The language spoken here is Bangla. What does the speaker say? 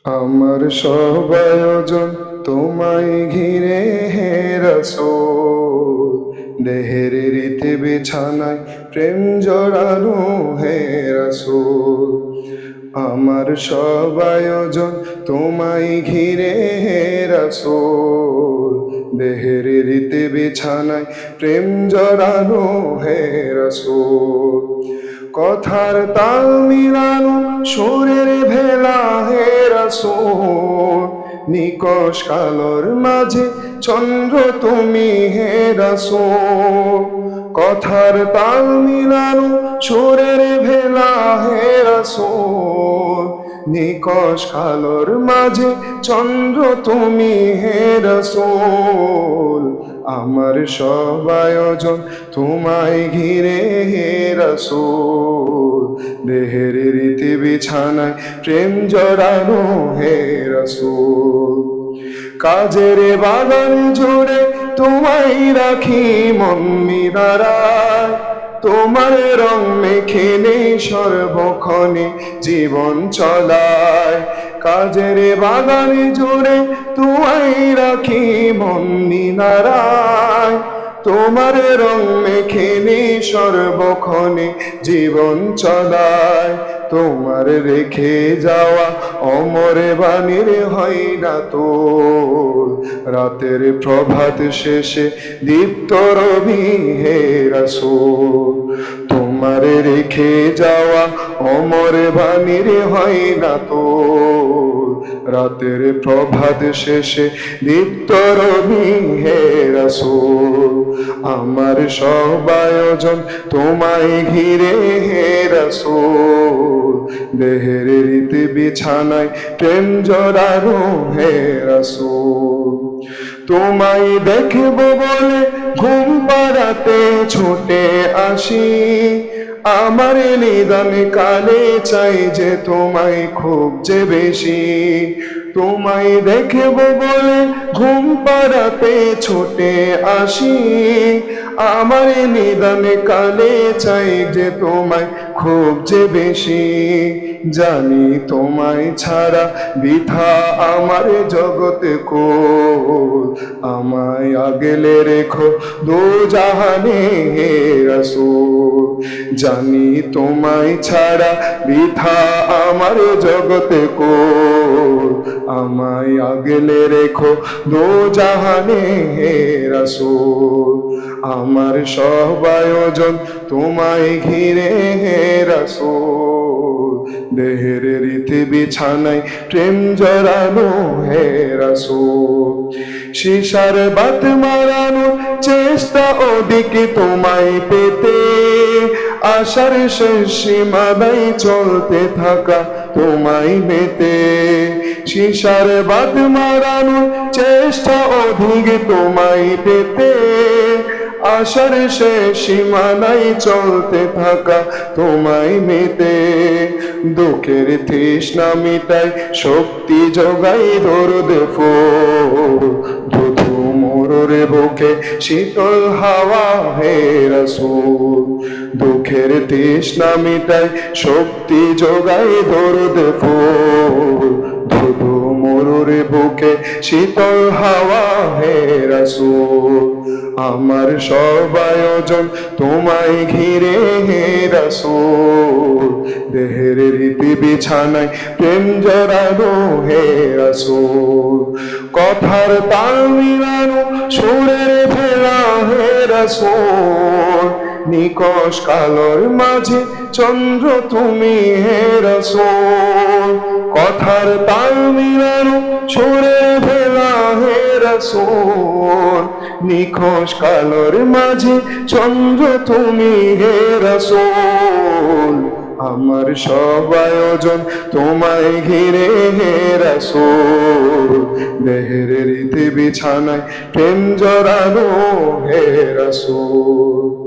আমার সব আয়োজন তোমায় ঘিরে হে রাসূল, দেহের রীতি বিছানায় প্রেম জড়ানো হে রাসূল। আমার সব আয়োজন তোমায় ঘিরে হে রাসূল, দেহের রীতি বিছানায় প্রেম জড়ানো হে রাসূল। কথার তাল মিলানো সুরের ভেলা হে রাসূল, নিকষ কালোর মাঝে চন্দ্র তুমি হে রাসূল। কথার তাল মিলানো সুরের ভেলা হে রাসূল, নিকষ কালোর মাঝে চন্দ্র তুমি হে রাসূল। আমার সব আয়োজন তোমায় ঘিরে হে রাসূল, দেহের রীতি বিছানায় প্রেম জড়ানো হে রাসূল। কাজের বাগান জুড়ে তোমায় রাখি মন মিনারায়, তোমার রং মেখে নেই সর্বক্ষণে জীবন চলায়। কাজের বাগান জুড়ে তোমায় রাখি মন মিনারায়, তোমার রং মেখে নেই সর্বক্ষণে জীবন চলায়। তোমার রেখে যাওয়া অমর বাণীর হয় না তো, রাতের প্রভাত শেষে দীপ্ত রবি হে রাসূল। তোমার রেখে যাওয়া অমর বাণীর হয় না তো, রাতের প্রভাত শেষে দীপ্ত রবি হে রাসূল। আমার সব আয়োজন তোমায় ঘিরে হে রাসূল, দেহের রীতি বিছানায় প্রেম জড়ানো হে রাসূল। তোমায় দেখব বলে ঘুম পাড়াতে ছুটে আসি, আমার নিদান কালে চাই যে তোমায় খুব যে বেশি। তোমায় দেখব বলে ঘুম পাড়াতে ছুটে আসি, আমার নিদান কালে চাই যে তোমায় খুব যে বেশি। জানি তোমায় ছাড়া বৃথা আমার জগতে কোল, আমায় আগলে রেখো দোজাহানে হে রাসূল। জানি তোমায় ছাড়া বৃথা আমার জগতে কোল, আমায় আগলে রেখো দোজাহানে হে রাসূল। আমার সব আয়োজন তোমায় ঘিরে হে রাসূল, দেহের রীতি বিছানায় প্রেম জড়ানো হে রাসূল। শিশার বাত মারানো চেষ্টা ওদিকে তোমায় পেতে, আশার শেষ সীমানায় চলতে থাকা তোমায় মেতে। শিশার বাত মারানো চেষ্টা ওদিকে তোমায় পেতে, আশার শেষ সীমানায় চলতে থাকা তোমায় মেতে। দুঃখের তৃষ্ণা মিটাই শক্তি যোগাই দরদ ফুল, ধুধু মোরে বুকে শীতল হাওয়া হে রাসূল। দুঃখের তৃষ্ণা মিটাই শক্তি যোগাই দরদ ফুল, ধুধু মোরে বুকে শীতল হাওয়া হে রাসূল। আমার সব আয়োজন তোমায় ঘিরে হে রাসূল, দেহের রীতি বিছানায় প্রেম জড়ানো হে রাসূল। কথার তাল মিলানো সুরের ভেলা হে রাসূল, নিকষ কালোর মাঝে চন্দ্র তুমি হে রাসূল। কথার তাল মিলানো সুরের ভেলা হে রাসূল, নিখোঁজ কালোর মাঝে চন্দ্র তুমি হে রাসূল। আমার সব আয়োজন তোমায় ঘিরে হে রাসূল, দেহের রীতি বিছানায় প্রেম জড়ানো হে রাসূল।